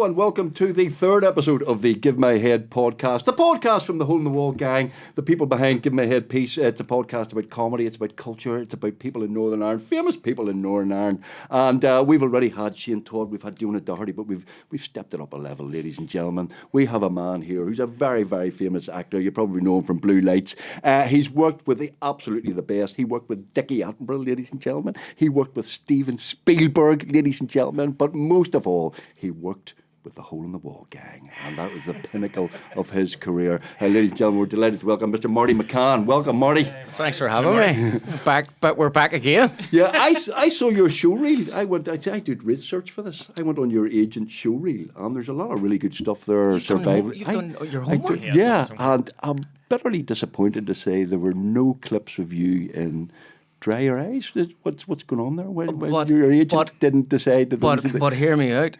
and welcome to the third episode of the Give My Head podcast, the podcast from the Hole in the Wall gang, the people behind Give My Head piece. It's a podcast about comedy, it's about culture, it's about people in Northern Ireland, famous people in Northern Ireland. And we've already had Shane Todd, we've had Jonah Doherty, but we've stepped it up a level, ladies and gentlemen. We have a man here who's a very, very famous actor. You probably know him from Blue Lights. He's worked with absolutely the best. He worked with Dickie Attenborough, ladies and gentlemen. He worked with Steven Spielberg, ladies and gentlemen. But most of all, he worked with the Hole in the Wall gang, and that was the pinnacle of his career. Ladies and gentlemen, we're delighted to welcome Mr. Marty McCann. Welcome, Marty. Thanks for having me. But we're back again. Yeah, I saw your show reel. I did research for this. I went on your agent show reel, and there's a lot of really good stuff there. You've done your homework? And I'm bitterly disappointed to say there were no clips of you in Dry Your Eyes. What's going on there? When your agent didn't decide that... But hear me out.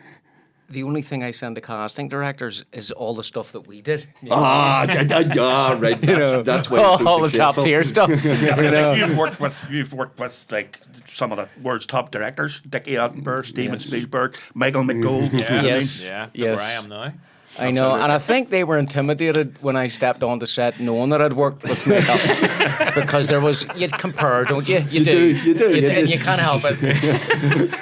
The only thing I send to casting directors is all the stuff that we did. Right. That's why all the top tier stuff. You've worked with like some of the world's top directors: Dickie Attenborough, Steven Spielberg, Michael McGould. Yes. Where I am now. I know, and I think they were intimidated when I stepped onto set knowing that I'd worked with makeup because you'd compare, don't you? You do. And you can't help it.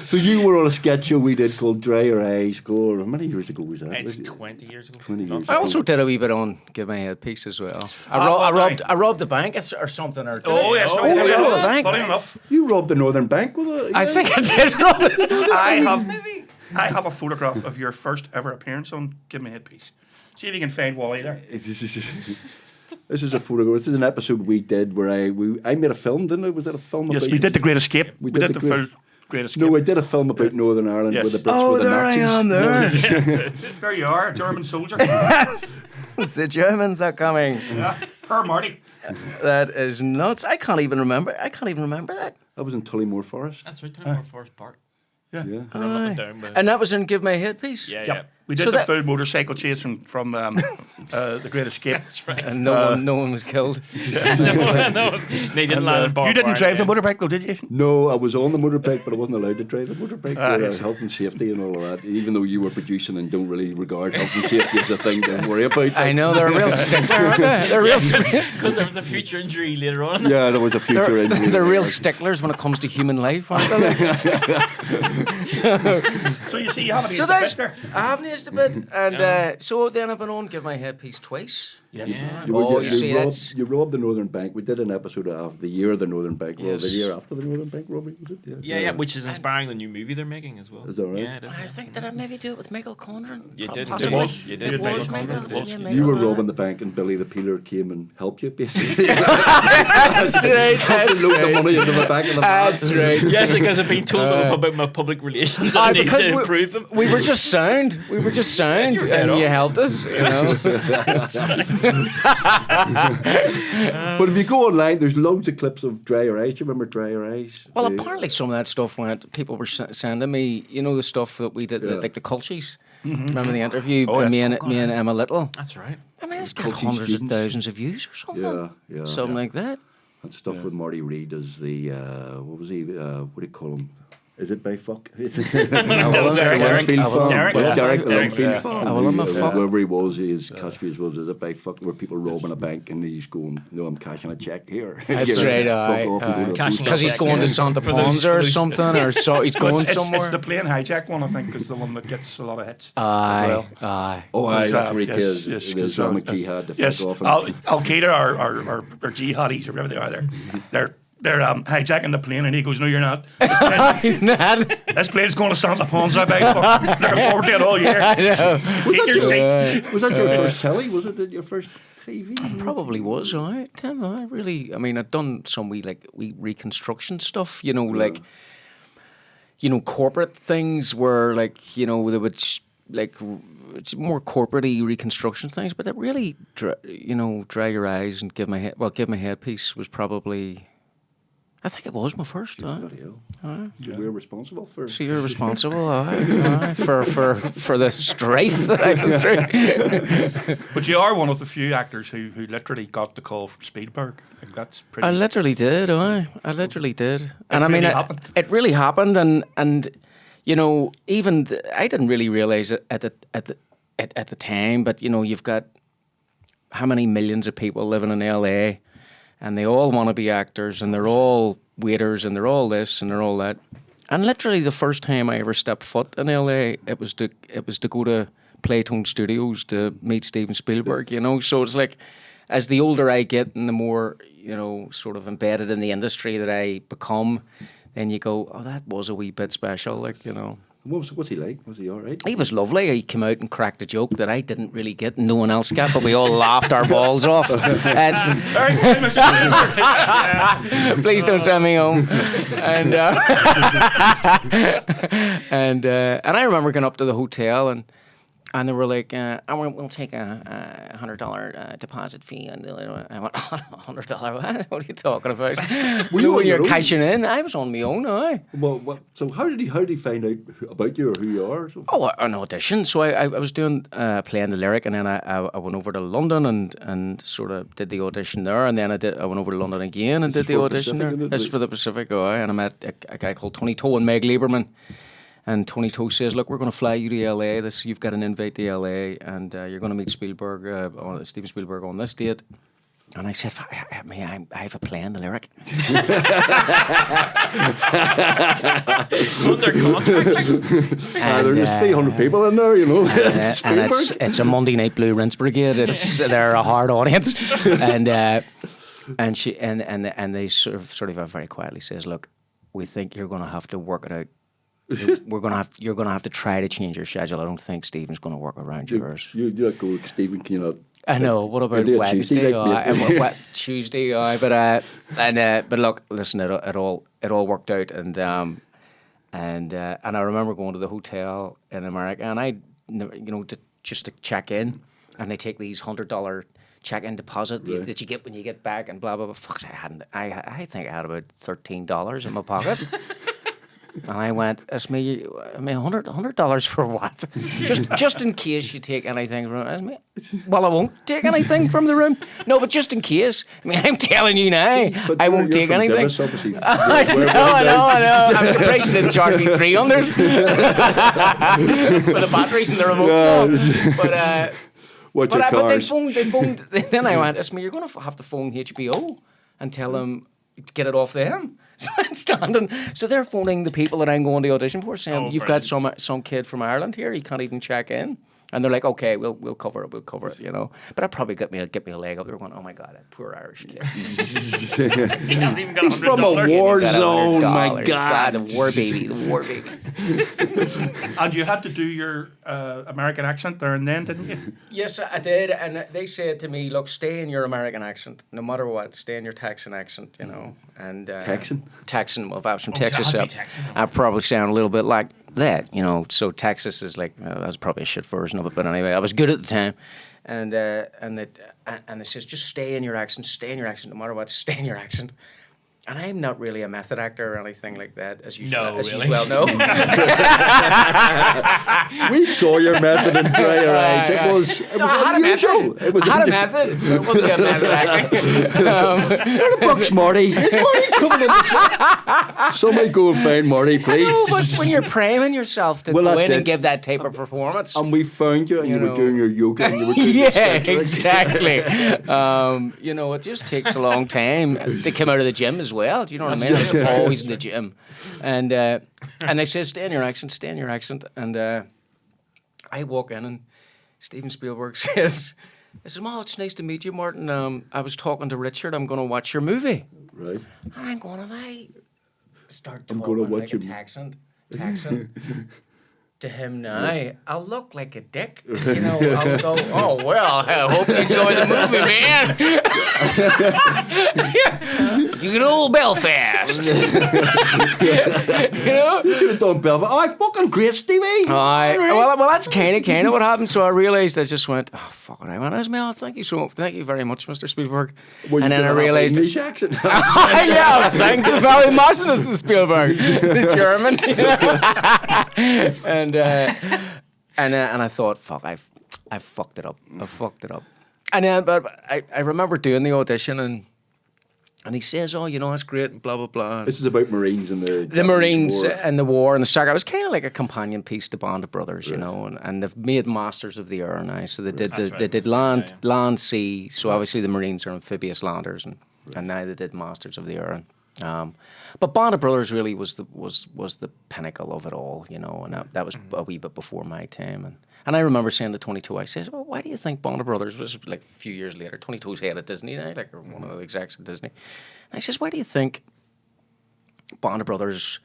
So you were on a sketch show we did called Dry Your Eyes. How many years ago was that? It's 20 years ago. 20 years I also did a wee bit on Give My Head piece as well. I robbed the bank or something. Yes. I robbed the bank. Funny enough. You robbed the Northern Bank with a... I think I did rob it. I have a photograph of your first ever appearance on Give Me a Headpiece. See if you can find Wally there. This is a photograph. This is an episode we did where I made a film, didn't I? Was that a film? Yes, we did The Great Escape. We did the full Great Escape. No, I did a film about Northern Ireland with the Brits with the Nazis. I am there. There you are, a German soldier. The Germans are coming. Yeah, her Marty. That is nuts. I can't even remember that. That was in Tullymore Forest. That's right, Tullamore Forest Park. Yeah. And that was in Give My Head piece? Yeah. We did the full motorcycle chase from The Great Escape. That's right. And no one was killed. No, they didn't land in Bar. You didn't drive the motorbike though, did you? No, I was on the motorbike, but I wasn't allowed to drive the motorbike. Health and safety and all of that. Even though you were producing and don't really regard health and safety as a thing to worry about. I know, they're a real stickler, aren't they? They're real because there was a future injury later on. Yeah, there was a future injury. They're real sticklers when it comes to human life, aren't they? So you see, you haven't I haven't used a bit. And so then I've been on Give My Head piece twice. Yes. You robbed the Northern Bank. We did an episode of the year of the Northern Bank. Yes. The year after the Northern Bank robbery, was it? Yeah, which is inspiring the new movie they're making as well. Is that right? Yeah, it is. I think, did I maybe do it with Michael Conran? You did. You did. It was Michael. You were robbing the bank and Billy the Peeler came and helped you, basically. That's right. Helped to load the money into the back of the van. That's right. Yes, because I've been told about my public relations. I need to improve them. We were just sound. And you helped us, you know. But if you go online, there's loads of clips of Dry Your Eyes. Do you remember Dry Your Eyes? Well, apparently some of that stuff people were sending me, you know, the stuff that we did, like the cultures. Mm-hmm. Remember the interview with me and Emma Little? That's right. I mean, it's got hundreds of thousands of views or something. Yeah. Something like that. And stuff with Marty Reid as the, what was he, what do you call him? Is it by fuck? Derek the Longfield farm. Wherever he was, his catchphrase was, is it by fuck? Where people robbing a bank and he's going, no, I'm cashing a check here. That's right, because he's going to Santa Ponza or something, or so he's going somewhere. It's the plane hijack one, I think, is the one that gets a lot of hits. Aye. That's where it is. It is Islamic Jihad to fuck off. Al-Qaeda or jihadis or whatever they are, they're hijacking the plane, and he goes, "No, you're not. This plane's going to Santa Ponza. They're forward it all year." I know. Was that your first telly? Was it your first TV? It probably was. Right. I mean, I'd done some wee reconstruction stuff. You know, corporate things where they would it's more corporate-y reconstruction things, but it really, Dry Your Eyes and Give My Head piece was probably. I think it was my first. We're responsible for. So you're responsible for the strife that I went through. But you are one of the few actors who literally got the call from Spielberg. Like that's pretty. I literally did. I literally did. And I mean, really happened. It really happened, and even I didn't really realize it at the time, but you've got how many millions of people living in LA, and they all want to be actors, and they're all waiters, and they're all this, and they're all that. And literally, the first time I ever stepped foot in LA, it was to go to Playtone Studios to meet Steven Spielberg. So it's like, as the older I get, and the more sort of embedded in the industry that I become, then you go, oh, that was a wee bit special, What's he like? Was he all right? He was lovely. He came out and cracked a joke that I didn't really get and no one else got, but we all laughed our balls off. Please don't send me home. And I remember going up to the hotel and they were like, we'll take a $100 deposit fee. And I went, $100? What are you talking about? When you're cashing in? I was on my own, aye. Well, so how did he find out about you or who you are? Or something? Oh, an audition. So I was doing playing the lyric, and then I went over to London and sort of did the audition there, and then I went over to London again and did the audition there. This is for the Pacific, aye. And I met a guy called Tony Toe and Meg Lieberman. And Tony Toe says, look, we're going to fly you to LA. You've got an invite to LA, and you're going to meet Steven Spielberg on this date. And I said, I have a play in the lyric. Under contract. There's 300 people in there, and it's a Monday Night Blue Rinse Brigade. They're a hard audience. And they sort of very quietly says, look, we think you're going to have to work it out. You're gonna have to try to change your schedule. I don't think Stephen's gonna work around yours. You're not going, Stephen. Can you not? I know. What about Wednesday? Tuesday? But look, listen. It all worked out, and I remember going to the hotel in America, and just to check in, and they take these $100 check-in deposit that you get when you get back, and blah blah blah. Fuck, I think I had about $13 in my pocket. And I went, it's me, $100 for what? just in case you take anything from it. Well, I won't take anything from the room. No, but just in case. I mean, I'm telling you now, I won't take anything. I know. I'm surprised you didn't charge me $300 for the batteries in the remote. But they phoned. Then I went, it's me, you're going to have to phone HBO and tell them to get it off them. So I'm standing. So they're phoning the people that I'm going to audition for, saying, "You've got some kid from Ireland here. He can't even check in." And they're like, "Okay, we'll cover it. But I probably get me a leg up. They're going, "Oh my God, that poor Irish kid." He hasn't even got He's from a war zone. My God, the war baby. And you had to do your American accent there and then, didn't you? Yes, I did. And they said to me, "Look, stay in your American accent, no matter what. Stay in your Texan accent, And Texan. Well, if I was from Texas, I probably sound a little bit like that, So Texas is like, that's probably a shit version of it, but anyway, I was good at the time, and they says, just stay in your accent, no matter what, stay in your accent. And I'm not really a method actor or anything like that, as you well know. We saw your method in Dry Eyes. It was unusual. I had a method. It wasn't a method acting. Where the bucks, Marty? Marty coming in the show. Somebody go and find Marty, please. No, but when you're priming yourself to go in and give that type of performance. And we found you, and you were doing your yoga. And you were doing exactly. It just takes a long time to come out of the gym as well. Do you know what I mean? I was always in the gym, and they said, "Stay in your accent." And I walk in, and Steven Spielberg says, "I said, Mal, it's nice to meet you, Martin. I was talking to Richard. I'm going to watch your movie." Right. And I'm going, if I start talking like a Texan to him now, I'll look like a dick. I'll go, "Oh, well, I hope you enjoy the movie, man." You get old Belfast. You should have done Belfast. Oh, fucking great, Stevie. Well, that's kind of what happened. So I realised, I just went, "Oh, fuck it." I went, thank you very much, Mr. Spielberg. Well, and then I realised, English accent. Yeah, thank you very much, Mr. Spielberg. The German. And I thought, fuck, I fucked it up. And then, but I remember doing the audition, and And he says, "Oh, you know, that's great," and blah blah blah. This is about Marines and the Marines War. and the war and the saga. It was kind of like a companion piece to Band of Brothers, you know, and they've made Masters of the Air now. So they did they did land, sea. So obviously the Marines are amphibious landers, and now they did Masters of the Air. But Band of Brothers really was the pinnacle of it all, you know, and that was a wee bit before my time. And I remember saying to 22, I says, "Well, why do you think Band of Brothers was like a few years later? 22's head at Disney now, like one of the execs at Disney." And I says, "Why do you think Band of Brothers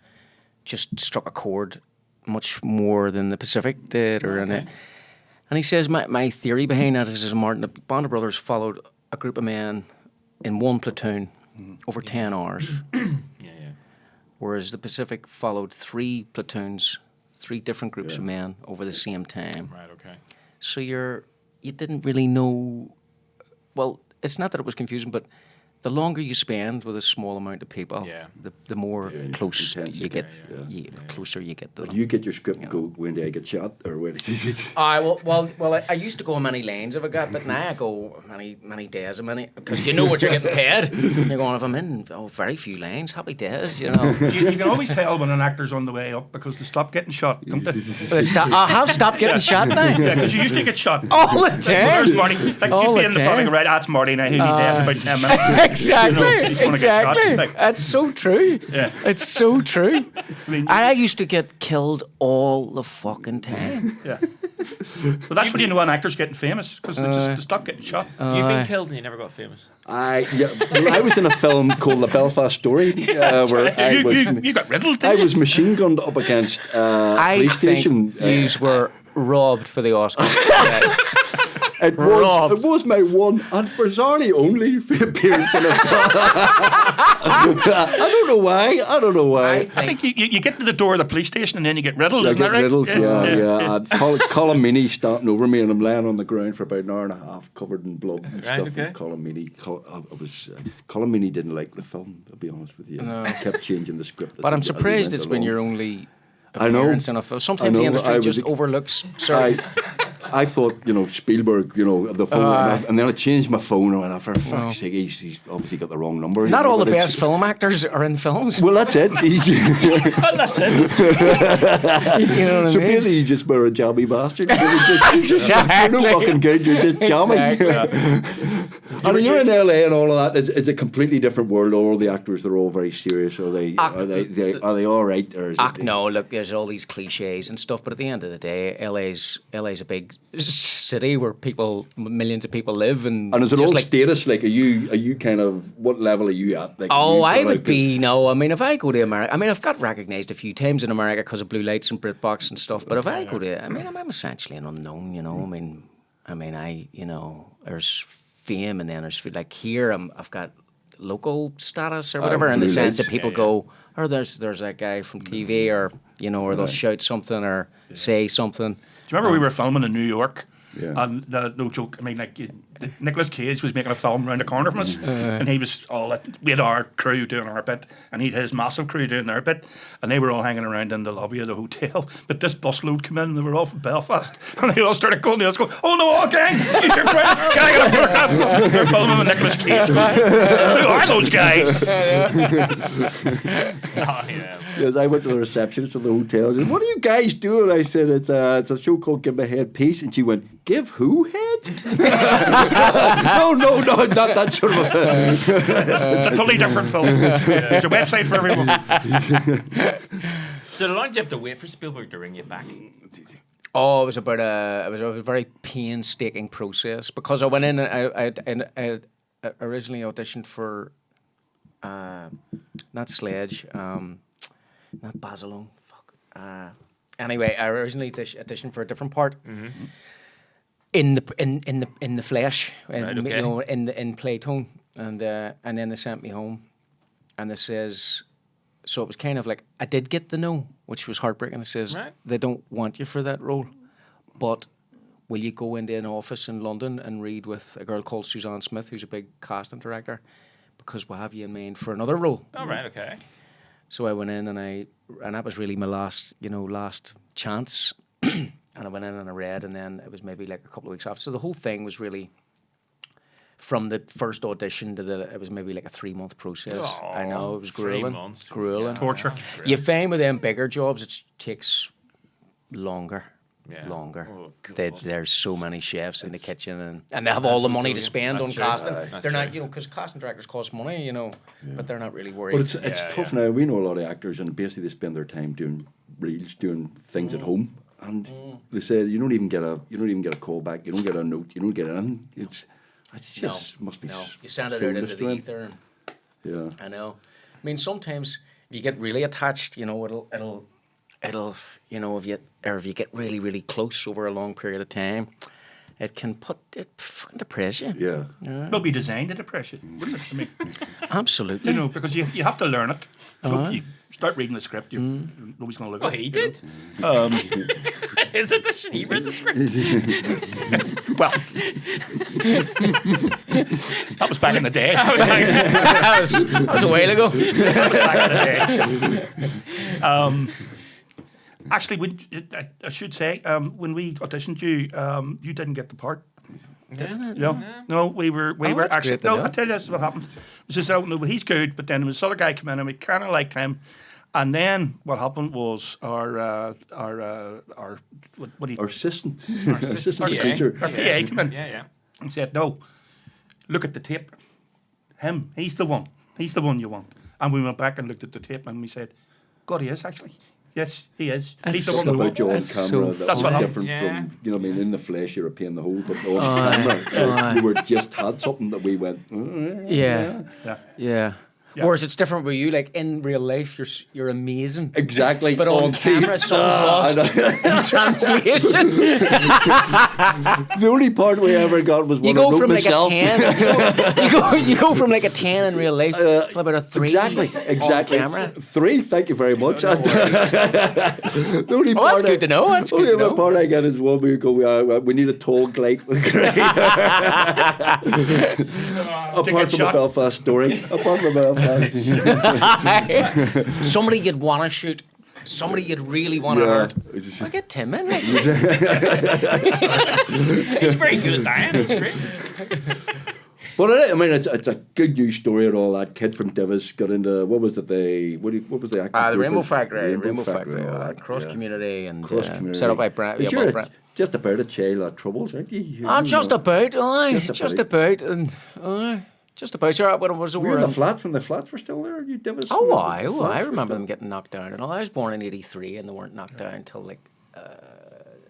just struck a chord much more than the Pacific did?" And he says, "My theory behind that is, Martin, the Band of Brothers followed a group of men in one platoon over 10 hours, whereas the Pacific followed 3 platoons." 3 different groups of men over the same time. Right, okay. So you didn't really know. Well, it's not that it was confusing, but the longer you spend with a small amount of people, the more close you get. The closer you get to them. You get your script and go, when do I get shot? Or when I used to go many lanes if I got, but now I go many days, because you know what you're getting paid. You're going, if I'm in very few lanes, happy days, you know. You can always tell when an actor's on the way up because they stop getting shot, don't they? I have stopped getting shot now. Yeah, because you used to get shot. All the time. Where's Marty? Like, you'd be in the front, right, that's Marty, now he'll be dead in about 10 minutes. Exactly, exactly. Like, that's so true. Yeah. It's so true. I mean, I used to get killed all the fucking time. Yeah. But that's when you know an actor's getting famous, because they stop getting shot. You've been killed and you never got famous. I was in a film called The Belfast Story, where you got riddled, didn't you? I was machine gunned up against police station. You were robbed for the Oscar. It was my one and bizarrely only appearance in a film. I don't know why. I think you get to the door of the police station and then you get riddled, isn't that right? Riddled, yeah. Colin starting over me, and I'm laying on the ground for about an hour and a half, covered in blood and stuff. Okay. And Colin Meaney didn't like the film, to be honest with you. No. Kept changing the script. But I'm surprised it's when you're only I know. In a film. Sometimes the industry just overlooks. I thought, Spielberg, the phone, and then I changed my phone, and I went, for fuck's sake, he's obviously got the wrong number. Not all the best film actors are in films. Well, that's it. That's it. You know what I mean? So basically, you just were a jammy bastard. Exactly. You're no fucking good. You're just jamming. Exactly. And when you're in LA and all of that, it's a completely different world. All the actors, they're all very serious. Are they all right? Or is no, look, there's all these cliches and stuff, but at the end of the day, LA's a big city where millions of people live, and is it all status? Like, are you kind of, what level are you at? Like, I would be no. I mean, if I go to America, I've got recognised a few times in America because of Blue Lights and BritBox and stuff. But if I go to, I'm essentially an unknown. There's fame, and then there's like here, I've got local status or whatever, in the sense that people go, or there's that guy from TV, or or they'll shout something or say something. Do you remember we were filming in New York? Yeah. And no joke, Nicolas Cage was making a film around the corner from us, and he was we had our crew doing our bit, and he'd his massive crew doing their bit, and they were all hanging around in the lobby of the hotel. But this busload came in, and they were all from Belfast, and they all started going to us, going, "Oh no, gang, he's your friend, gang, they're filming with Nicolas Cage. Who are those guys?" Yes, I went to the receptionist of the hotel and said, "What are you guys doing?" I said, "It's a show called Give My Head Peace," and she went, "Give who head?" No, not that sort of a film. It's a totally different film. There's a website for everyone. So how long did you have to wait for Spielberg to ring you back? Oh, it was a very painstaking process, because I went in and I originally auditioned for not Sledge, not Basilone. Anyway, I originally auditioned for a different part. Mm-hmm. In the flesh, in Playtone, and then they sent me home, and they says, so it was kind of like I did get the no, which was heartbreaking. It says they don't want you for that role, but will you go into an office in London and read with a girl called Suzanne Smith, who's a big casting director, because we'll have you in mind for another role. Oh, right, okay. So I went in, and that was really my last chance. And I went in and I read, and then it was maybe like a couple of weeks after. So the whole thing was really from the first audition to it was maybe like a 3-month process. I know, it was 3 grueling. months. Grueling. Torture. You find with them bigger jobs, it takes longer. Yeah. Longer. Oh, There's so many chefs in the kitchen, and they have all the money to spend That's on true. casting. That's They're not, true. because casting directors cost money, but they're not really worried. But it's tough now. We know a lot of actors, and basically they spend their time doing reels, doing things at home, and they say you don't even get a call back, you don't get a note, you don't get anything. It's just must be. No, you send it out into the soulless ether. And, yeah. I know. I mean, sometimes if you get really attached, it'll if you get really, really close over a long period of time, it can fucking depress you. Yeah. It'll be designed to depress you, wouldn't it? I mean, Absolutely. because you have to learn it. So you start reading the script, nobody's going to look Well, at it. he did. Is it he read the script? Well, that was back in the day. that was a while ago. Actually, I should say, when we auditioned you, you didn't get the part. No, we were that's actually. great to know. I tell you, this is what happened. It was just, no, he's good, but then this other guy came in and we kind of liked him. And then what happened was our Assistant assistant teacher. our PA came in Yeah. and said, "No, look at the tape. Him, he's the one you want." And we went back and looked at the tape and we said, "God, he is actually. Yes, he is. He's the one Something that about you on That's camera so that That's was what different happened. from, you know what I mean, in the flesh you're a pain in the hole, but on camera you were just had something that we went, Yeah. Yeah. Whereas it's different with you. Like in real life, you're amazing. Exactly. But on camera, something's lost in translation. The only part we ever got was You when I go wrote from like myself. a 10. You go from like a 10 in real life to about a 3 Exactly. on camera. 3, thank you very much. The only Oh, that's good to know. That's only good to other know. part I get is when we go, we need a tall glide. Apart from a Belfast story. Apart from Belfast. Somebody you'd want to shoot. Somebody you'd really want to hurt. I get Tim in. Like. He's very good at dying. He's great. But I mean, it's a good news story and all that. Kid from Divis got into, what was it, what was the acting The group? Rainbow Factory. Rainbow and Factory. all that, Cross yeah. community and Cross community. set up by Brent. But you're just about a child of troubles, aren't you? Just about, aye. Just Just about. And, aye. Just about. Sure, when I was over Were you in the in- flats when the flats were still there? You Divis? Oh, I The flats were remember still- them getting knocked down. And all. I was born in '83, and they weren't knocked down until like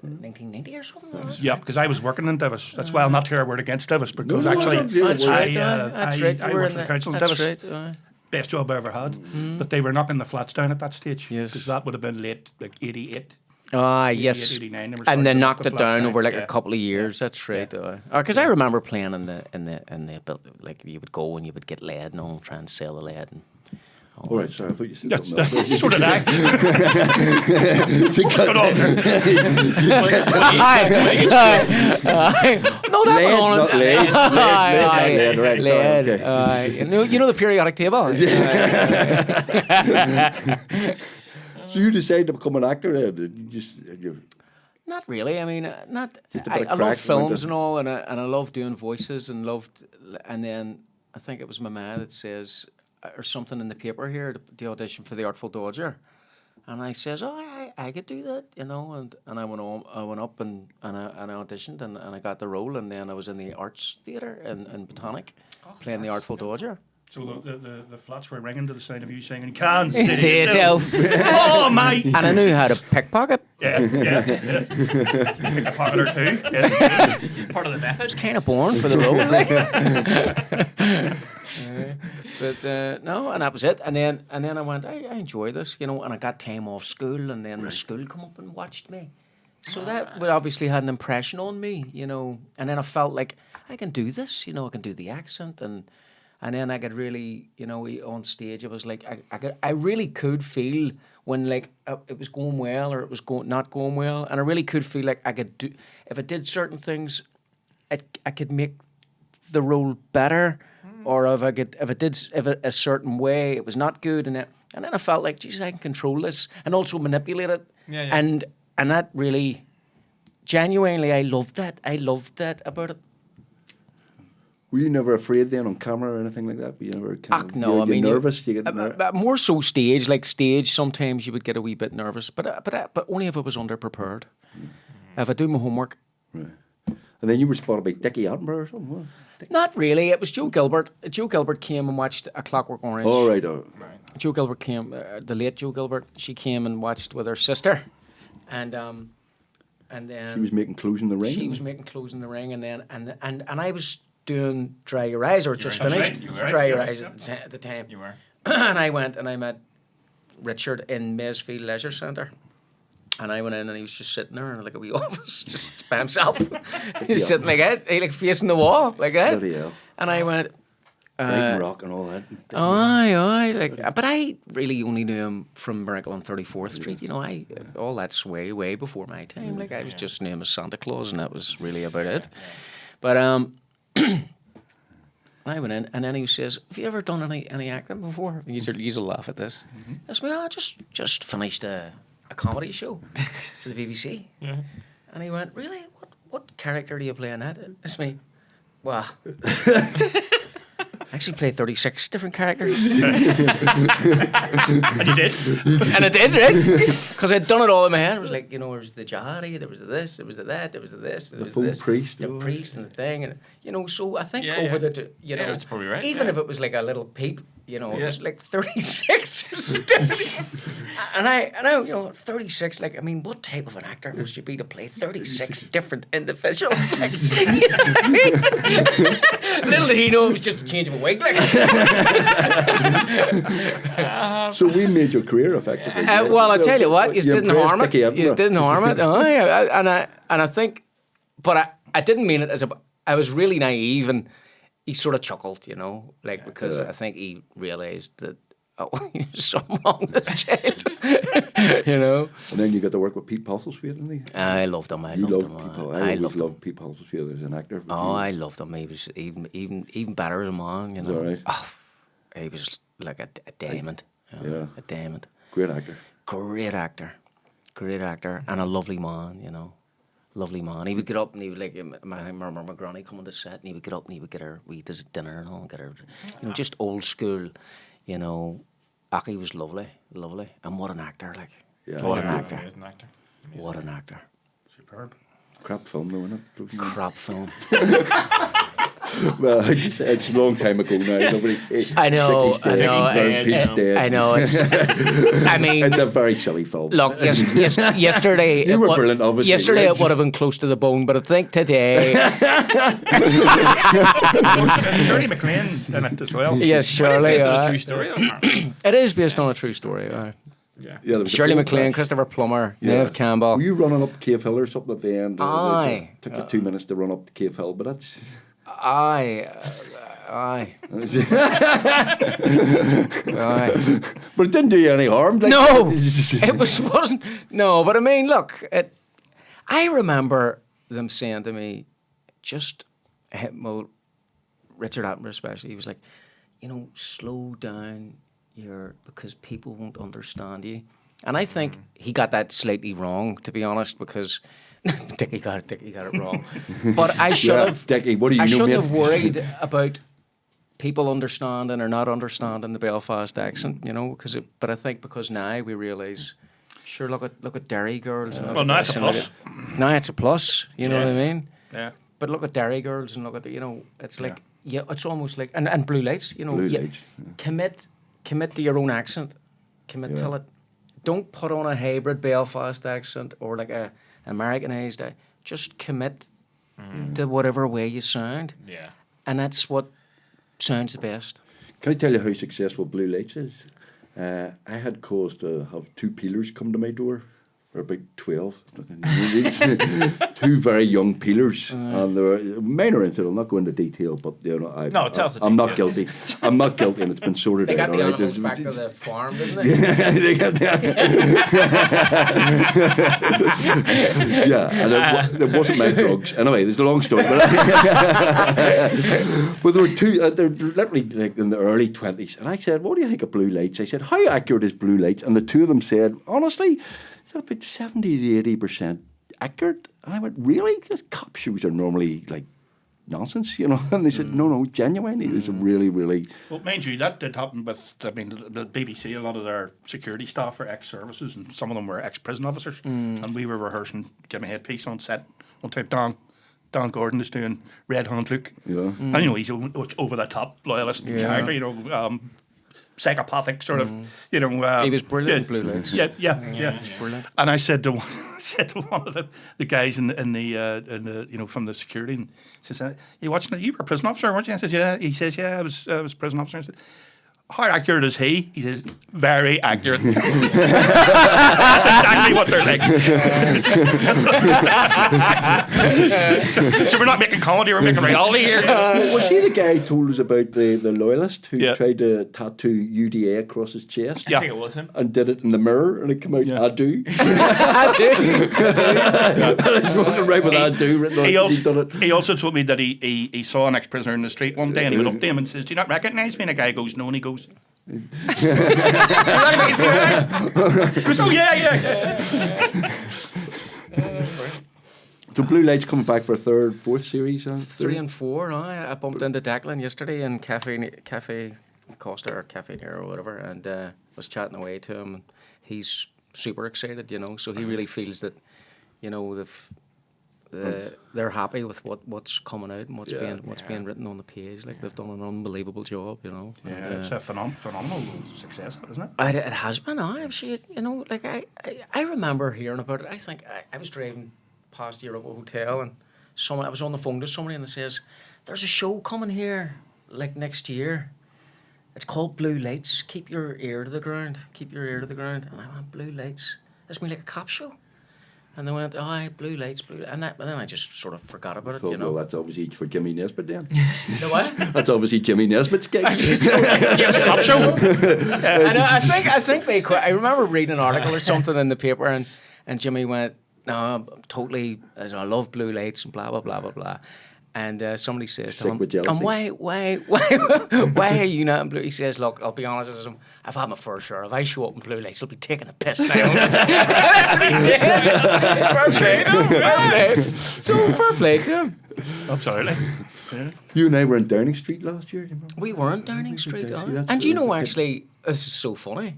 1990 or something. Yeah, because I was working in Divis. That's why I'm not here a word against Divis, because No, actually That's right. I You were worked in for the council in That's Divis. right. aye. Best job I ever had. But they were knocking the flats down at that stage. Yes. Because that would have been late, like 88. Yes. 89, they were And starting then to knock knocked the it flats down down, over like yeah. a couple of years. That's right. Because I remember playing in the like you would go and you would get lead and all, try and sell the lead. And All right, sorry, I thought you said something else. So did I. What's going on? No, that Lead, went on. not lead. Lead, right, sorry, Lead. okay. You know the periodic table. So you decided to become an actor then? Not really. I mean, not. Just a I bit of love crack, films wouldn't it? and all, and I love doing voices and then I think it was my ma that says or something in the paper here the audition for the Artful Dodger, and I says, oh, I could do that, and I went up and I auditioned and I got the role, and then I was in the Arts Theatre in Botanic playing the Artful Dodger. So the flats were ringing to the sound of you singing, "Can't See see yourself. Oh, mate! And I knew how to pickpocket. Yeah. Pick a pocket or two. Yeah. Part of the method. Kind of born for the role, like. But no, and that was it. And then I went, I enjoy this, and I got time off school, and then the school come up and watched me. So that would obviously had an impression on me, and then I felt like I can do this, I can do the accent, and then I could really, on stage, it was like I really could feel when like it was going well or it was not going well, and I really could feel like I could do if I did certain things, I could make the role better, or if a certain way it was not good, and then I felt like, Jesus, I can control this and also manipulate it, and that really, genuinely, I loved that about it. Were you never afraid then on camera or anything like that? Were you never kind of, No, you're I mean, nervous? You get more so stage. Like stage, sometimes you would get a wee bit nervous, but only if I was underprepared. If I do my homework. Right. And then you were spotted by Dickie Attenborough or something? What? Not really. It was Joe Gilbert. Joe Gilbert came and watched A Clockwork Orange. All right. Joe Gilbert came, the late Joe Gilbert. She came and watched with her sister, and then She was making Closing the Ring. She was making Closing the Ring, and then and I was doing Dry Your Eyes, or just finished Dry Your Eyes at the time. You were. And I went and I met Richard in Maysfield Leisure Centre. And I went in and he was just sitting there in like a wee office, just by himself. He was sitting like that, he like facing the wall, like that. Bloody hell. And I went, Brighton Rock and all that. aye, like, but I really only knew him from Miracle on 34th Street. You know, all that's way before my time. Like I was just knew him as Santa Claus, and that was really about it. But I went in, and then he says, "Have you ever done any acting before?" And you'll laugh at this. I said, "Well, I just finished a comedy show for the BBC." And he went, "Really? What character do you play in that?" It's me. Well, I actually played 36 different characters. And you did? And I did, right? Because I'd done it all in my head. It was like, you know, there was the jihadi, there was the this, there was the that, there was the this, there was full this. priest. The priest and the thing. And, you know, so I think Yeah, you know, that's probably right. even if it was like a little peep, you know, it was like 36. and I, you know, 36, like, I mean, what type of an actor must you be to play 36 different individuals? Like, you know what I mean? Little did he know it was just a change of a wig, like. So we made your career effectively. Well, I tell you what, you didn't harm it. You didn't harm it. And I think, but I didn't mean it as I was really naive, and he sort of chuckled, you know, like because I think he realised that there's something wrong with this child, you know. And then you got to work with Pete Postlethwaite, didn't he? I loved him. I loved him. I always loved Pete Postlethwaite as an actor. I loved him. He was even better than man, you know. Is that right? Oh, he was like a diamond. You know, a diamond. Great actor. Great actor, and a lovely man, you know. Lovely man. He would get up and he would like. I remember my granny coming to set, and he would get up and he would get her dinner and all, get her, you know, just old school, you know. Aki was lovely, and what an actor, like. Yeah. What an actor. Amazing actor. What an actor. Superb. Crap film, though, isn't it? Crap film. Well, it's a long time ago now. Nobody. I know. Pete's dead. I know. It's. I mean, it's a very silly film. Look, yesterday. You were brilliant, obviously. Yesterday right? it would have been close to the bone, but I think today. Shirley MacLaine in it as well. Yes, Shirley. It's based on a true story, though. It is based on a true story. Yeah, there was a Shirley plane MacLaine, crash. Christopher Plummer, Yeah. Neve Campbell. Were you running up Cave Hill or something at the end? Aye. It took you 2 minutes to run up the Cave Hill, but that's. Aye. Aye. But it didn't do you any harm. Like, No, it wasn't. No, but I mean, look, I remember them saying to me, well, Richard Attenborough especially, he was like, you know, slow down because people won't understand you. And I think he got that slightly wrong, to be honest, because Dickie got it wrong. But I should have. Dickie, what do you I know, shouldn't mate? have worried about people understanding or not understanding the Belfast accent, you know, but I think because now we realise, sure, look at Derry girls. And Well, now it's a plus. Now it's a plus, you know what I mean? Yeah. But look at Derry girls and look at, you know, it's like, it's almost like, and Blue Lights, you know. Blue Lights, Commit to your own accent. Commit to it. Don't put on a hybrid Belfast accent or like a Americanized. Just commit to whatever way you sound. Yeah. And that's what sounds the best. Can I tell you how successful Blue Lights is? I had cause to have 2 peelers come to my door. They're about 12. Two very young peelers. And they were minor incident. I'll not go into detail, but you know, Tell us the I'm not detail. guilty. I'm not guilty, and it's been sorted They out. got the all right? animals back to the farm, didn't they? They got yeah, and it wasn't my drugs. Anyway, there's a long story. But there were 2, they're literally like in the early 20s. And I said, what do you think of Blue Lights? I said, how accurate is Blue Lights? And the 2 of them said, honestly, it's about 70 to 80% accurate. And I went, really? Because cop shows are normally like nonsense, you know. And they said, no, genuinely, it was a really, really... Well, mind you, that did happen with, I mean, the BBC, a lot of their security staff were ex-services and some of them were ex-prison officers. And we were rehearsing Give My Headpiece on set. One time, Don Gordon is doing Red Hand Luke. Yeah. And, you know, he's over the top loyalist character, you know, psychopathic sort of, you know. He was brilliant in Blue Lights. Yeah. He was brilliant. And I said to one of the guys in the you know, from the security, and he says, "You watching it? You were a prison officer, weren't you?" I said, "Yeah." He says, "Yeah, I was a prison officer." I said, "How accurate is he?" He says, "Very accurate." That's exactly what they're like. so we're not making comedy, we're making reality here. Was he the guy who told us about the loyalist who Yeah. tried to tattoo UDA across his chest? Yeah. I think it was him. And did it in the mirror, and it came out, I do. I do. And he's walking around with I do written on it. He's done it. He also told me that he saw an ex-prisoner in the street one day and he went up to him and says, "Do you not recognise me?" And the guy goes, "No," and he goes, "You recognise me?" He goes, "Oh, yeah." So Blue Light's coming back for a third, fourth series? 3 and 4 now. I bumped into Declan yesterday in Cafe Costa or Cafe Nero or whatever, and was chatting away to him. And he's super excited, you know. So he really feels that, you know, they're happy with what's coming out and what's being written on the page. Like they've done an unbelievable job, you know. Yeah, And, it's a phenomenal success, isn't it? it has been. Actually, you know, like I remember hearing about it. I think I was driving past the Europa Hotel and I was on the phone to somebody and they says, "There's a show coming here like next year. It's called Blue Lights. Keep your ear to the ground. Keep your ear to the ground." And I went, "Blue Lights? That's me like a cop show?" And they went, "Aye, Blue Lights, Blue." And then I just sort of forgot about it, you know. Well, that's obviously for Jimmy Nesbitt then. You know what? That's obviously Jimmy Nesbitt's gig. Cop show. And I think they quit. I remember reading an article or something in the paper, and Jimmy went, "No, I'm totally. I love Blue Lights and blah blah blah blah blah." And somebody says to him, "And why are you not in Blue?" He says, "Look, I'll be honest with him. I've had my fair share. If I show up in Blue Lights, I'll be taking a piss now." That's what he said. Fair play. So fair play to him. Absolutely. Yeah. You and I were in Downing Street last year. You remember? We were in Downing Street, That's and you know, terrific. actually, this is so funny.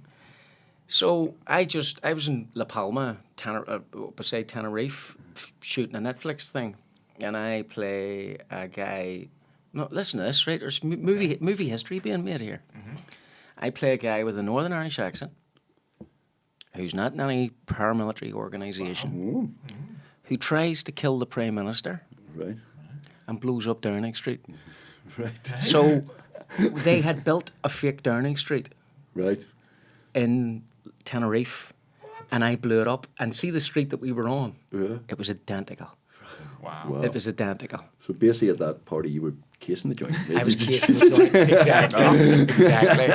So I was in La Palma, beside Tenerife, shooting a Netflix thing, and I play a guy. No, listen to this, right? There's movie history being made here. Mm-hmm. I play a guy with a Northern Irish accent, who's not in any paramilitary organisation, who tries to kill the Prime Minister, Right. and blows up Downing Street. Right. So they had built a fake Downing Street Right. in Tenerife, and I blew it up. And see the street that we were on? Yeah. It was identical. Wow. It was identical. So basically, at that party, you were casing the joint. I was casing the joint. Exactly.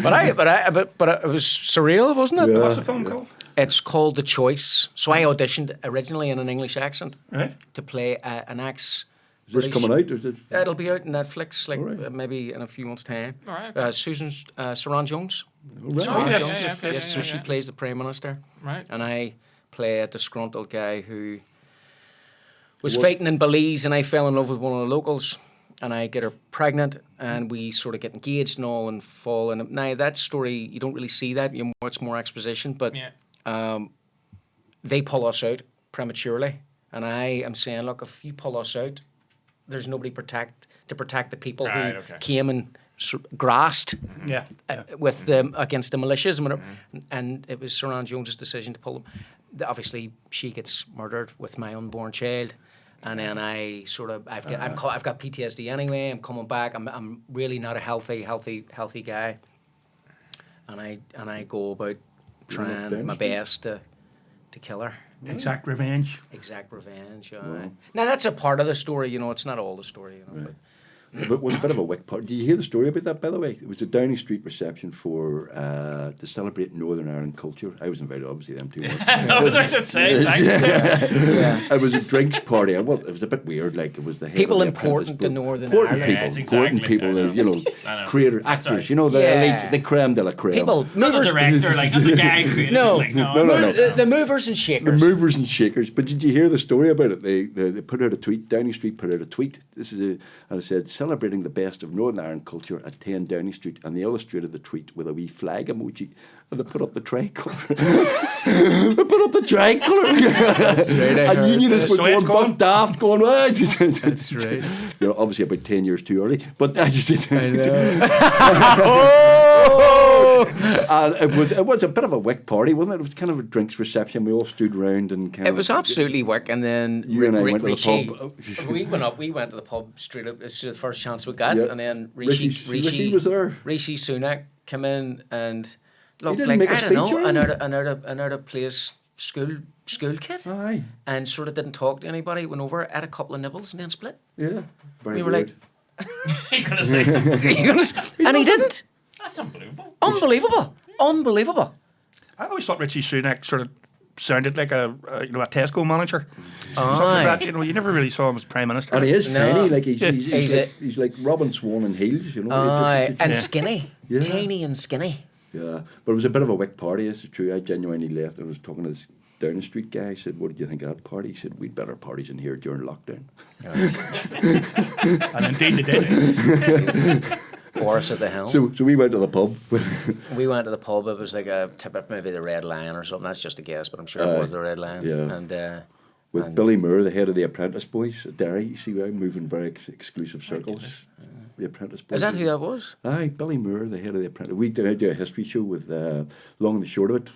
But it was surreal, wasn't it? Yeah. What's the film called? It's called The Choice. So I auditioned originally in an English accent Right. to play an ex. Is this coming out? Or is it? It'll be out on Netflix, like Alright. Maybe in a few months' time. Alright. Saran Jones. Right. Saran yes, Jones. yeah, Yes, so yeah, she yeah. plays the Prime Minister. Right. And I play a disgruntled guy who was fighting in Belize, and I fell in love with one of the locals, and I get her pregnant, and we sort of get engaged and all, and fall. And now that story, you don't really see that. You watch more exposition, but Yeah. they pull us out prematurely, and I am saying, look, if you pull us out, there's nobody to protect the people Right, who okay. came and grassed Yeah. with them against the militias, and whatever. And it was Saran Jones's decision to pull them. Obviously, she gets murdered with my unborn child, and then I sort of I've got PTSD anyway. I'm coming back. I'm really not a healthy guy, and I go about trying my best to kill her. Exact revenge. Exact revenge. Now that's a part of the story, you know. It's not all the story, you know. It was a bit of a wick party. Did you hear the story about that, by the way? It was a Downing Street reception for to celebrate Northern Ireland culture. I was invited, obviously, them two weren't. I was just saying. It was a drinks party. Well, it was a bit weird. Like, it was the head People of the important to Northern important Ireland. people, Yes, important exactly. people. I know. You know, I know. creator, actors. Sorry. You know, the Yeah. elite, the creme de la creme. People, Not the movers, director, like not the guy who created No. it. Like, no, No. the movers and The shakers. movers and shakers. But did you hear the story about it? They put out a tweet. Downing Street put out a tweet. And it said, celebrating the best of Northern Ireland culture at 10 Downing Street. And they illustrated the tweet with a wee flag emoji. And they put up the tricolour. They put up the tricolour. That's right, I And heard. unionists were So it's going gone. butt daft, going, well, that's right. You know, obviously about 10 years too early. But I just I know. And it was a bit of a wick party, wasn't it? It was kind of a drinks reception. We all stood round and kind It of... was absolutely wick, and then You and I went to the Rishi- pub. We went to the pub straight up. It's the first chance we got, Yeah. and then Rishi was there. Rishi Sunak came in and looked didn't like make a I don't know speech or an out of place school kid, Aye. and sort of didn't talk to anybody. Went over, had a couple of nibbles, and then split. Yeah. Very We were weird. He could have said something. And he didn't. That's unbelievable. Unbelievable. I always thought Richie Sunak sort of sounded like a Tesco manager. Something Aye. like that. You know, you never really saw him as prime minister. And he is No. tiny, like he's He's like Robin Swan in heels, you know. Aye, and yeah. skinny, Yeah. tiny and skinny. Yeah, but it was a bit of a wick party, it's true. I genuinely left. I was talking to this Downing Street guy. I said, what did you think of that party? He said, we'd better parties in here during lockdown. And indeed they did. Boris at the helm. So we went to the pub. We went to the pub. It was like a tip of maybe the Red Lion or something. That's just a guess, but I'm sure it was the Red Lion. yeah. And With Billy Moore, the head of the Apprentice Boys at Derry. You see, I'm moving very exclusive circles. The Apprentice Boys. is that who that was? Aye, Billy Moore, the head of the Apprentice. We do a history show with Long and the Short of It.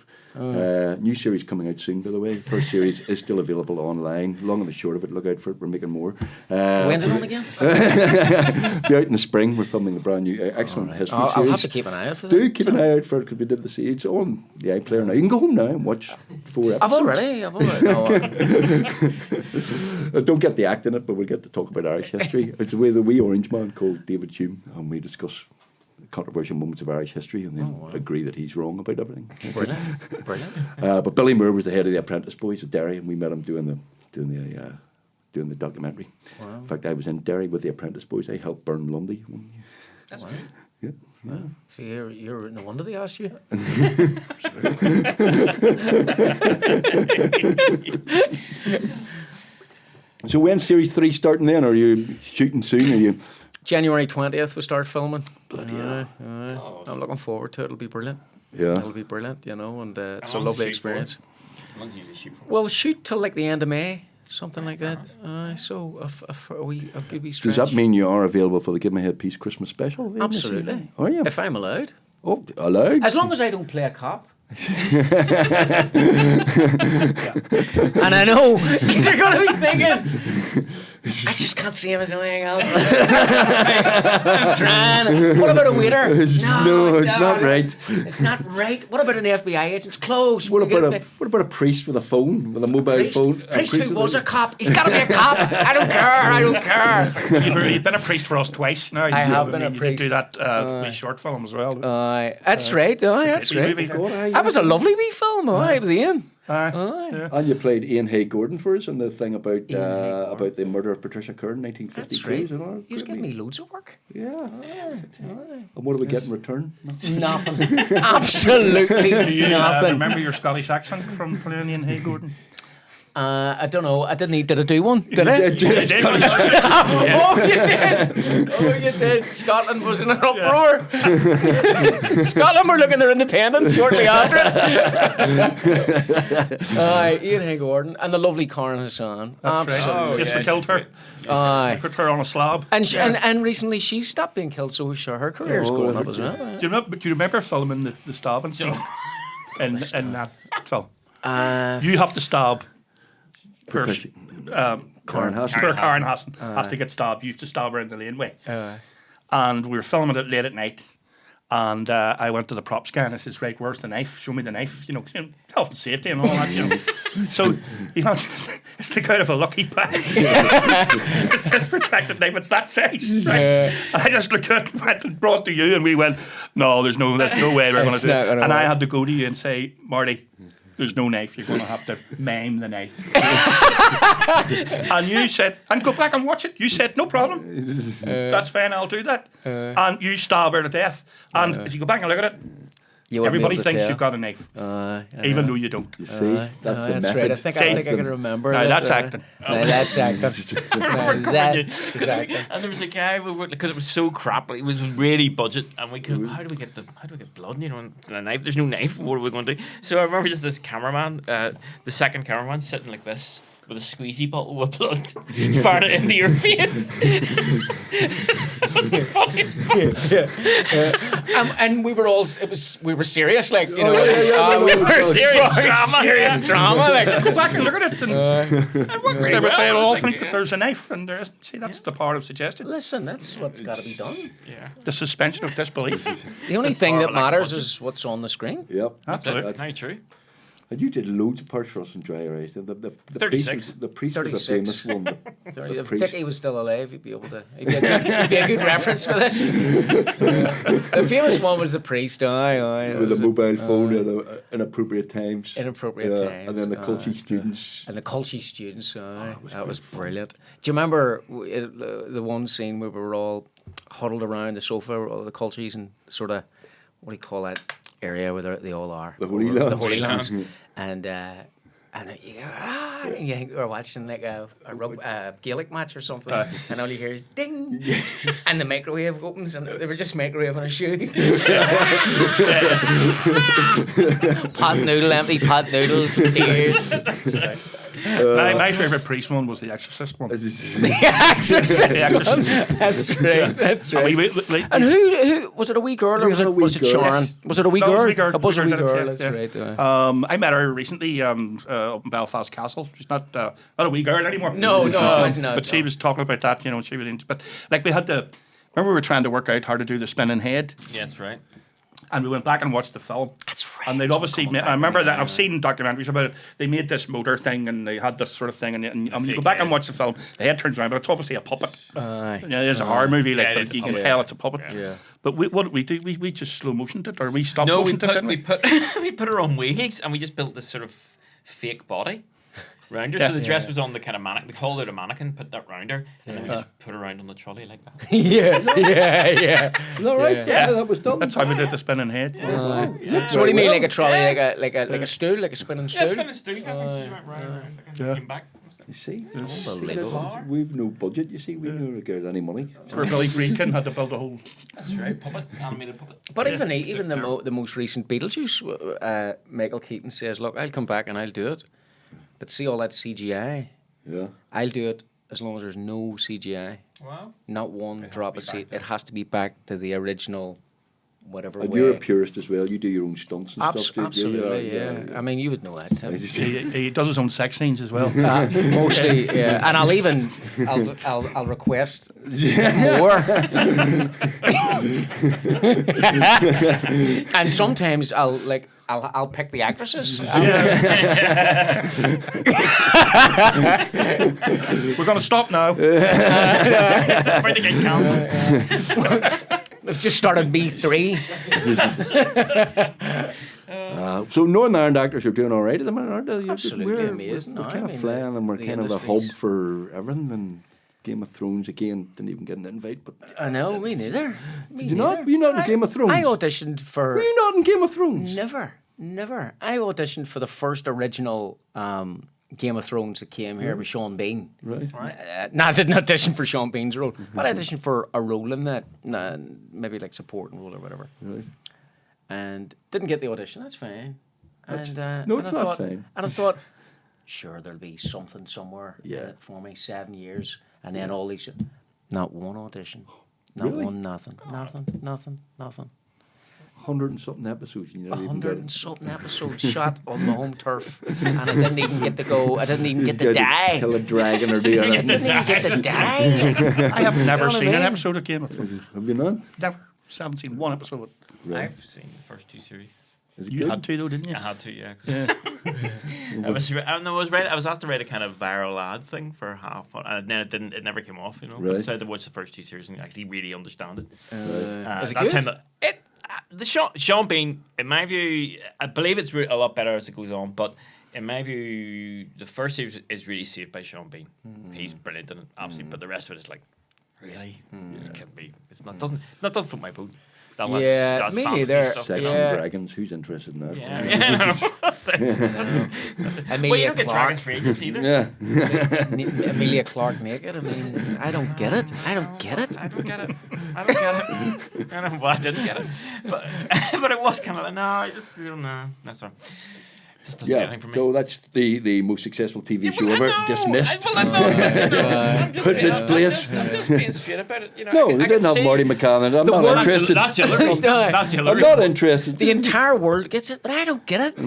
New series coming out soon, by the way. First series is still available online. Long and the Short of It, look out for it. We're making more. When's it on again? Be out in the spring. We're filming the brand new excellent history series. I'll have to keep an eye out for that. Do keep an eye out for it because we did the series. It's on the iPlayer now. You can go home now and watch 4 episodes. I've already. No, Don't get the act in it, but we'll get to talk about Irish history. It's with a wee orange man called David Hume, and we discuss controversial moments of Irish history and then agree that he's wrong about everything. brilliant. But Billy Moore was the head of the Apprentice Boys at Derry, and we met him doing the documentary. Wow. In fact, I was in Derry with the Apprentice Boys. I helped burn Lundy. That's good. Yeah. So you're no wonder they asked you. So when's Series 3 starting then? Are you shooting soon? Are you? January 20th we start filming. Bloody hell. I'm looking forward to it. It'll be brilliant. Yeah. It'll be brilliant, you know, and it's a How long's the lovely shoot experience. How long do you shoot for? Well, shoot till like the end of May, something like that. So a good wee stretch. Does that mean you are available for the Give My Headpiece Christmas special? then this Absolutely. evening? Are you? If I'm allowed. Oh, allowed? As long as I don't play a cop. And I know because you're going to be thinking, I just can't see him as anything else. I'm trying. What about a waiter? No, it's not right. It's not right. What about an FBI agent? It's close. What about a priest with a phone, with a mobile phone? Priest who was a cop. He's got to be a cop. I don't care. You've been a priest for us twice now. I have been a You priest. did do that wee short film as well. That's right. That's Wee right. movie. That was a lovely wee film. With Ian. Yeah. And you played Ian Hay Gordon for us in the thing about the murder of Patricia Kern, 1952. That's right. You know, He was giving me loads of work. Yeah. And what do we get in return? Nothing. Absolutely nothing. Remember your Scottish accent from playing Ian Hay Gordon? I don't know. I didn't need. Did I do one? Did I? Yeah, You did. Oh, you did. Oh, you did. Scotland was in an uproar. Scotland were looking their independence shortly after it. Aye, Ian Hay Gordon and the lovely Karen Hassan. That's right. Oh, Yes, yeah, we killed her. Aye. Put her on a slab. And recently she stopped being killed, so sure her career's going up as well. Do you remember filming the stabbing scene in that film? You have to stab Patricia. Karen Hassan. Karen Hassan has to get stabbed. You used to stab her in the laneway. And we were filming it late at night. And I went to the props guy and I says, right, where's the knife? Show me the knife, health and safety and all that, So, it's the kind of a lucky bag. It's this retracted knife, it's that size. Right? And I just looked at it and brought it to you and we went, no, there's no way we're going to do it. And I had to go to you and say, Marty, there's no knife, you're going to have to mime the knife. And you said, and go back and watch it. You said, no problem. That's fine, I'll do that. And you stab her to death. And if you go back and look at it, everybody thinks you've got a knife, even though you don't. You see, that's the method. Right. I think I can remember. No, that's acting. No, that's acting. Exactly. And there was a guy because it was so crap. It was really budget, and we could. How do we get blood? And a knife. There's no knife. What are we going to do? So I remember just this cameraman, the second cameraman, sitting like this. With a squeezy bottle with blood, firing it into your face. What's the funny? And we were all, we were serious, like, we were serious drama. Like, go back and look at it. And they all think that there's a knife, and there isn't. See, that's the part of suggestion. Listen, that's what's got to be done. Yeah. The suspension of disbelief. The only thing that matters is what's on the screen. Yep. That's it. Very true. And you did loads of parts for us in Dry Erase. The 36. Priest was a famous one. If Dickie was still alive, he'd be able to. He'd be a good reference for this. The famous one was the priest. Aye. With a mobile phone at inappropriate times. Inappropriate times. And then the culty students. And the culty students. That was brilliant. Do you remember the one scene where we were all huddled around the sofa, all the culties, and sort of, what do you call that area where they all are? The Holy Lands. The Holy Lands. And you go, and you think we're watching like a Gaelic match or something, and all you hear is ding, and the microwave opens, and they were just microwaving a shoe. Empty pot noodles, tears. My favourite priest one was the Exorcist one. The Exorcist one. That's right. That's right. And who was it? A wee girl or was it Sharon? Was it a wee girl? It was a wee girl. That's right. I met her recently up in Belfast Castle. She's not a wee girl anymore. No, she's not. But she was talking about that. She was into. But like we had to. Remember, we were trying to work out how to do the spinning head. Yeah, that's right. And we went back and watched the film. That's right. And they'd obviously I remember that. I've seen documentaries about it. They made this motor thing and they had this sort of thing. And you go back and watch the film, the head turns around, but it's obviously a puppet. It's a horror movie, but you can tell it's a puppet. Yeah. But what did we do? We just slow motioned it, or we stopped motioned it, didn't we? We put her on wheels and we just built this sort of fake body round her. So the dress was on the kind of mannequin. They called it a mannequin, put that round her, and then we just put her around on the trolley like that. Yeah. Is that right? Yeah, that was done. That's how we did the spinning head. So what do you mean, like a trolley, like a stool, like a spinning stool? Yeah, spinning stool. Right. Came back. You see, Unbelievable. We've no budget. You see, we don't get any money. Poor Billy Friedkin had to build a whole. That's right, puppet, animated puppet. But even the most recent Beetlejuice, Michael Keaton says, "Look, I'll come back and I'll do it, but see all that CGI. Yeah, I'll do it as long as there's no CGI. Wow. Not one drop of CGI. It has to be back to the original." Whatever and way. You're a purist as well. You do your own stunts and stuff. Absolutely, yeah. I mean, you would know that, Tim. He does his own sex scenes as well. Mostly, yeah. And I'll request more. And sometimes I'll pick the actresses. We're going to stop now. Where to get cancelled. We've just started B3. So Northern Ireland actors are doing all right at the minute, aren't they? Absolutely amazing. We're kind of flying, and we're kind of the hub for everything. And Game of Thrones again didn't even get an invite. But I know, me neither. Did you not? Were you not in Game of Thrones? I auditioned for. Were you not in Game of Thrones? Never. I auditioned for the first original Game of Thrones that came here with Sean Bean. Right. No, I didn't audition for Sean Bean's role, but I auditioned for a role in that, maybe like supporting role or whatever. Right. And didn't get the audition. That's fine. And no, it's not fine. And I thought, sure, there'll be something somewhere for me. 7 years, and then all these, not one audition, not Really? one, nothing. 100 and something episodes. You never even 100 and something episodes shot on the home turf, and I didn't even get to go. I didn't even get to die. Kill a dragon or do anything. I didn't even get to die. I have never You know what seen I an mean? episode of Game of Thrones. Have you not? Never. I haven't seen one episode. Right. I've seen the first 2 series. Is it You good? had to though, didn't you? I had to, yeah. 'Cause I was asked to write a kind of viral ad thing for half, and then it never came off. But I Right. decided to watch the first 2 series and actually really understand it. Is it That good? time the Sean Bean, in my view, I believe it's a lot better as it goes on, but in my view, the first series is really saved by Sean Bean. He's brilliant in it, absolutely. But the rest of it is like, really, it can be. It's not doesn't float my boat. That was Yeah, that me fantasy neither. stuff. Sex Yeah. and Dragons. Who's interested in that? Yeah. That's it. Well, you Amelia don't get Clark. dragons for ages either. Yeah. Amelia Clark naked. I mean, I don't get it. I don't get it. I don't get it. I don't get it. I don't know why I didn't get it. But but it was kind of like, no, I just don't know. That's all. Just doesn't do Yeah, anything for me. so that's the most successful TV show ever. Dismissed. I'm just Put in its place. I'm just being straight about it. You know, No, I they can didn't have see- Marty McCann in it. I'm not world- interested. That's the other reason. That's the other I'm reason. not interested. The entire world gets it, but I don't get it.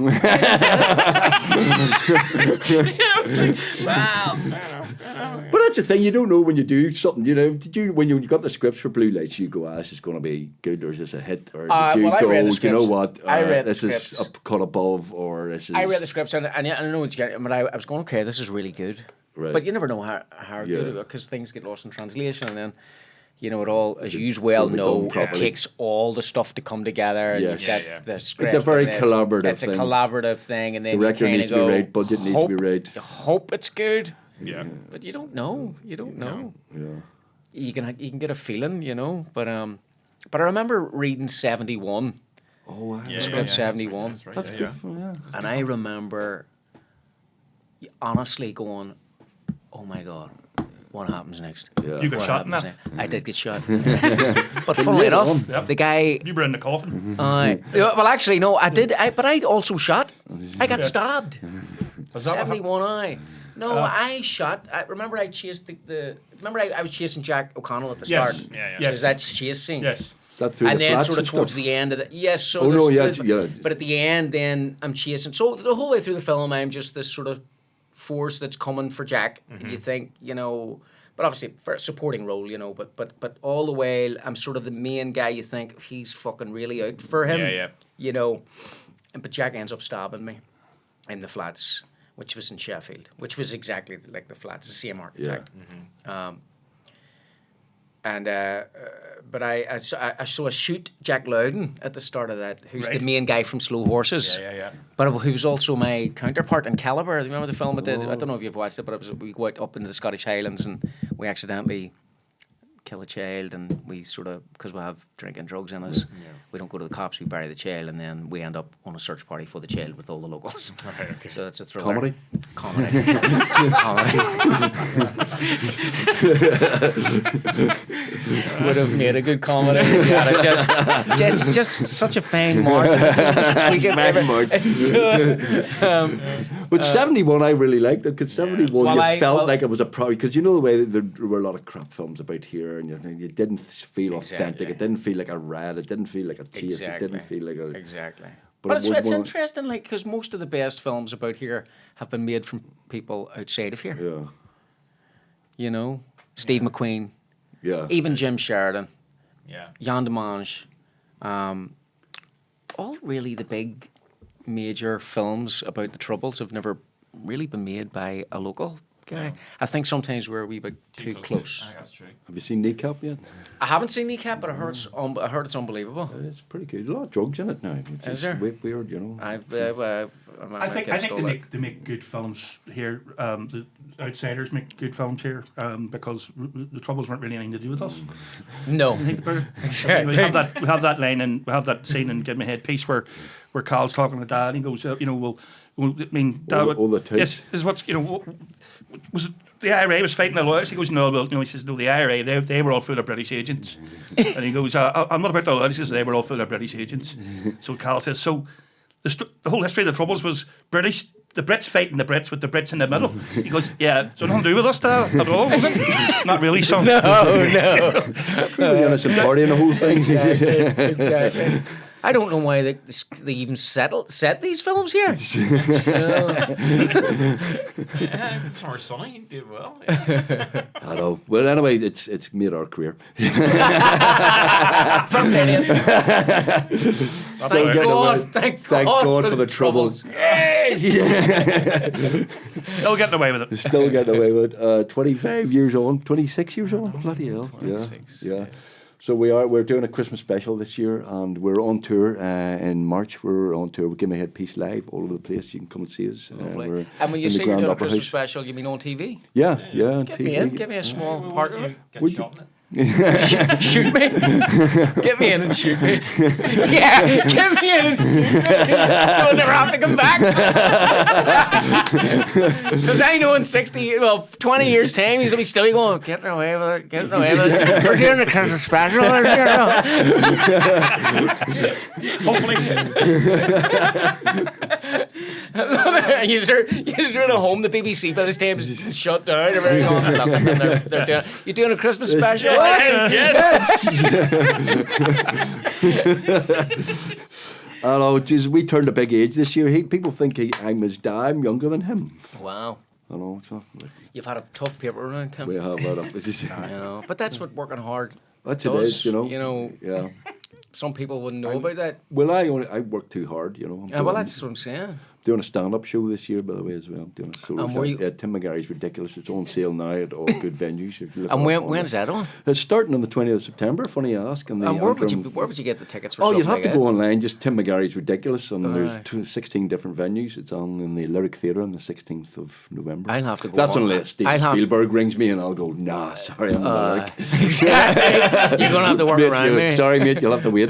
Wow. I know. But that's the thing, you don't know when you do something, did you, when you got the scripts for Blue Lights, you go, this is going to be good, or is this a hit, or did you well, I go, read the do you know scripts. what, I read the this is scripts. a cut above, or this is... I read the scripts and I know what you get, but I was going, okay, this is really good. Right. But you never know how Yeah. good, because things get lost in translation, and then, it all, as you well be done know, it properly. takes all the stuff to come together. And Yes. you've got Yeah. the script. It's a very and this. collaborative It's thing. a collaborative thing, and then Director you kinda needs to be go, right, budget needs to be right. You hope it's good, Yeah. but you don't know. You don't know. Yeah. You can get a feeling, But I remember reading 71. Oh, wow. Yeah, Script 71. That's right. That's yeah, good. yeah. And I remember honestly going, oh my God, what happens next? Yeah. You got What shot in happens that. next? I did get shot. But funnily later enough, on. Yep. the guy... You were in the coffin. well, actually, no, I did. But I also shot. I got stabbed. Was that what happened? 71 I. No, I shot. I remember I chased Remember I was chasing Jack O'Connell at the Yes. start. Yeah, yeah. Yes. So that chase scene. Yes. Is that through And the then flats sort of and towards stuff? the end of the so Oh, no, there's- yeah. But at the end, then I'm chasing. So the whole way through the film, I'm just this sort of force that's coming for Jack. And you think, but obviously for a supporting role, But all the way, I'm sort of the main guy. You think he's fucking really out for him. Yeah. But Jack ends up stabbing me in the flats, which was in Sheffield, which was exactly like the flats, the same architect. But I shoot Jack Loudon at the start of that, who's Right. the main guy from Slow Horses. Yeah. But who was also my counterpart in Caliber. Remember the film I did? I don't know if you've watched it, but we go out into the Scottish Highlands and we accidentally kill a child, and we sort of, because we have drink and drugs in us, we don't go to the cops, we bury the child, and then we end up on a search party for the child with all the locals. Right, okay. So that's a thriller. Comedy? Would have made a good comedy. Yeah, it's just such a fine margin. Fine margin. It's But 71 I really liked it, because 71 Well, you felt well- like it was a product, because you know the way that there were a lot of crap films about here, and you think it didn't feel authentic, Exactly. it didn't feel like a rad, it didn't feel like a chase, it didn't feel like a... Exactly. But But it was it's more- interesting, because most of the best films about here have been made from people outside of here. Yeah, Steve McQueen, yeah. even Jim Sheridan, Yeah. Jan Demange, all really the big major films about the Troubles have never really been made by a local guy. I think sometimes we're a wee bit too close. I think that's true. Have you seen Kneecap yet? I haven't seen Kneecap, but I heard it's unbelievable. It's pretty good. A lot of drugs in it now. It's Is there? Weird, I think they make good films here. The outsiders make good films here because the Troubles weren't really anything to do with us. No. Think about it. Exactly. We have that line and we have that scene in Give Me Headpiece where Carl's talking to Dad and he goes, I mean, Dad, all the tapes. yes, is what's was it the IRA was fighting the lawyers? He goes, no, well, he says, no, the IRA they were all full of British agents, and he goes, I'm not about the lawyers. He says they were all full of British agents. So Carl says, so the whole history of the Troubles was British. The Brits fighting the Brits with the Brits in the middle. He goes, yeah, so nothing to do with us at all, was it? Not really, son. No. The innocent party and the whole thing. Exactly. I don't know why they even set these films here. Summer Sunny did well. Yeah. I know. Well, anyway, it's made our career. Thank God. Thank God for the troubles. Still getting away with it. Still getting away with it. 25 years on, 26 years on. Bloody hell. 26, Yeah. So we're doing a Christmas special this year, and we're on tour in March. We're on tour with Give Me a Head Piece live all over the place. You can come and see us. And when you say you're doing a Christmas special, you mean on TV? Yeah, on Give TV. me in. Give me a small part of it. Get shot in it. Shoot me. Get me in and shoot me. Yeah, get me in and shoot me. So I never have to come back. Because I know in 20 years' time, he's going to be still going, getting away with it, getting away with it. We're doing a Christmas special. Hopefully. You're doing at home, the BBC by this time is shut down. You're doing a Christmas special? Yes. I know, geez, we turned a big age this year. People think I'm his dad. I'm younger than him. Wow. I know. It's not, You've had a tough paper around, Tim. we have that up. But that's what working hard That's does. it is, you know. Yeah. Some people wouldn't know about that. Well, I work too hard, you know. Well, that's what I'm saying. Doing a stand-up show this year, by the way, as well. Doing a solo where stand. you- Tim McGarry's Ridiculous. It's on sale now at all good venues. If you look And it up when's that on? It's starting on the 20th of September, funny you ask. And And where would you get the tickets for? Oh, you'd something have to like go that? online, just Tim McGarry's Ridiculous, and Aye. there's 16 different venues. It's on in the Lyric Theatre on the 16th of November. I'll have to go That's on. unless Steven Spielberg rings me and I'll go, nah, sorry, I'm not. Exactly. You're going to have to work Mate, around me. sorry, mate, you'll have to wait.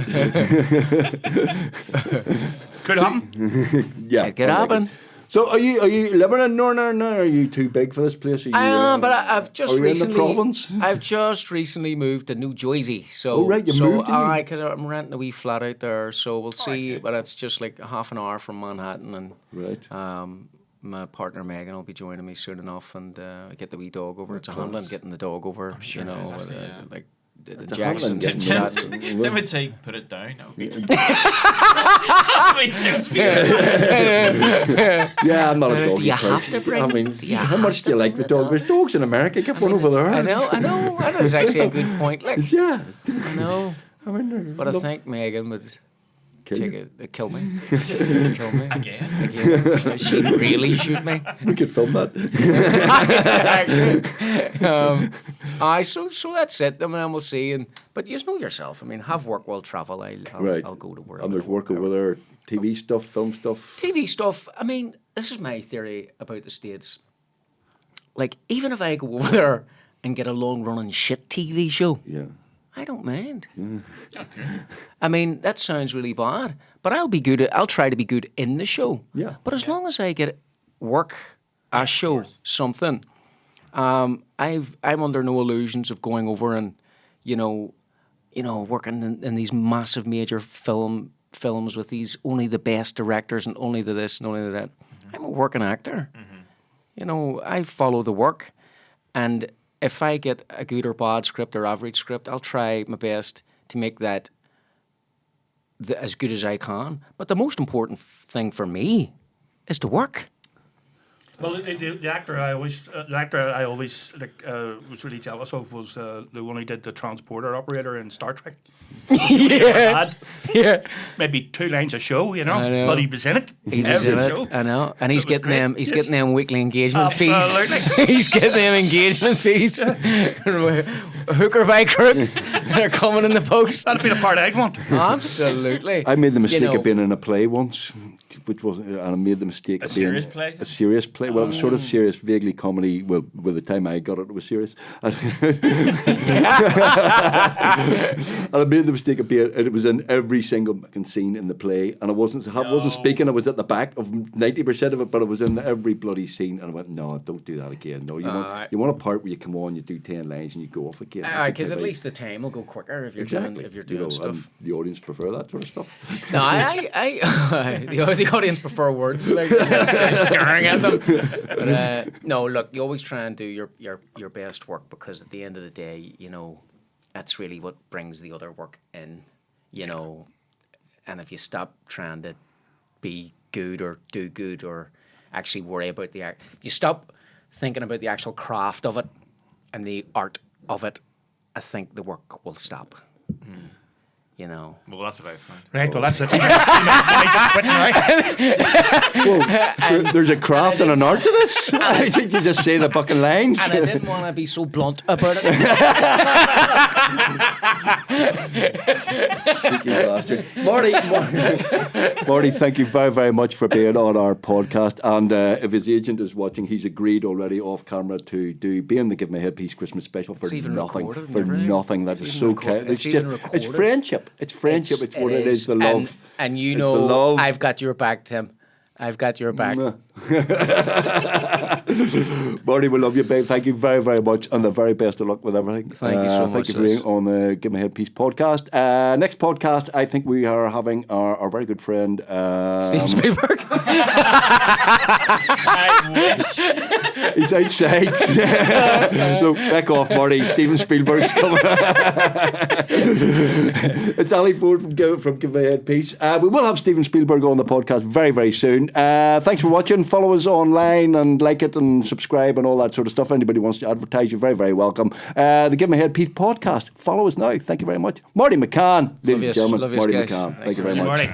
Could happen. Yeah. It could happen. So are you living in Northern Ireland now? Are you too big for this place? Are you, I am, but I've just are you recently. in the province? I've just recently moved to New Jersey. So, Oh, right, you moved, didn't you? I'm renting a wee flat out there, so we'll see. But it's just like half an hour from Manhattan, and Right. my partner Megan will be joining me soon enough, and I get the wee dog over. It's a handling getting the dog over. sure You know, it is actually, yeah. like the a Jackson handling, getting getting shots. Tim would say, put it down. No, me too. Me too. Yeah, I'm not a doggy Do you person. have to bring? I mean, do you how much do you like the dog? There's dogs in America. Get one over there. I know. That is actually a good point. Like, Yeah. I know. I mean, But I think Megan would Kill take you. it, kill me. Kill me. Again. She'd really shoot me. we could film that. So that's it. I mean, we'll see. But you know yourself. I mean, have work while travel. Right. I'll go to work. And there's work over there, TV stuff, film stuff. TV stuff. I mean, this is my theory about the States. Like, even if I go over there and get a long-running shit TV show, Yeah. I don't mind. Okay. I mean, that sounds really bad, but I'll be good. I'll try to be good in the show. Yeah. But as long as I get work, a show, something, I'm under no illusions of going over and, working in these massive major films with these only the best directors and only the this and only the that. I'm a working actor. I follow the work, and if I get a good or bad script or average script, I'll try my best to make that as good as I can. But the most important thing for me is to work. Well, the actor I always was really jealous of was the one who did the transporter operator in Star Trek. Yeah. Yeah. Maybe 2 lines a show, I know. but he was in it. He was every in it, show. I know. And he's It was getting great. them he's Yes. getting them weekly engagement fees. Absolutely. He's getting them engagement fees. Hooker by crook. They're coming in the post. That'd be the part I'd want. Absolutely. I made the mistake know- of being in a play once, which was, and I made the mistake of being serious play? a serious play. Well, it was sort of serious, vaguely comedy. Well, by the time I got it, it was serious. And I made the mistake of being. It was in every single fucking scene in the play, and I wasn't speaking. I was at the back of 90% of it, but I was in every bloody scene. And I went, no, don't do that again. No, you want a part where you come on, you do 10 lines, and you go off again. Because at least the time will go quicker if you're Exactly. doing stuff. And the audience prefer that sort of stuff. No, the audience prefer words, like staring at them. But, no, look, you always try and do your best work, because at the end of the day, that's really what brings the other work in. and if you stop trying to be good or do good or actually worry about if you stop thinking about the actual craft of it and the art of it, I think the work will stop. You know. Well, that's what I found. Right, well, that's it. You might just quit now. Whoa, there's a craft and an art to this? I think you just say the fucking lines. And I didn't want to be so blunt about it. Cheeky bastard. Marty, thank you very, very much for being on our podcast. And if his agent is watching, he's agreed already off camera to be in the Give My Headpiece Christmas special for nothing. For nothing. That is so kind. It's friendship. It's friendship. It's what it is. The love. And you know, I've got your back, Tim. I've got your back. Marty, we love you, babe. Thank you very, very much, and the very best of luck with everything. Thank you so much. Thank you for being on the Give Me Headpiece podcast. Next podcast, I think we are having our very good friend Steven Spielberg. I wish. He's outside. No, back off, Marty. Steven Spielberg's coming. It's Ali Ford from Give Me Headpiece. We will have Steven Spielberg on the podcast very, very soon. Thanks for watching. Follow us online and like it and subscribe and all that sort of stuff. Anybody wants to advertise, you're very, very welcome. The Give Me Headpiece podcast. Follow us now. Thank you very much. Marty McCann, ladies and gentlemen. Marty McCann. Thank you very much. Marty.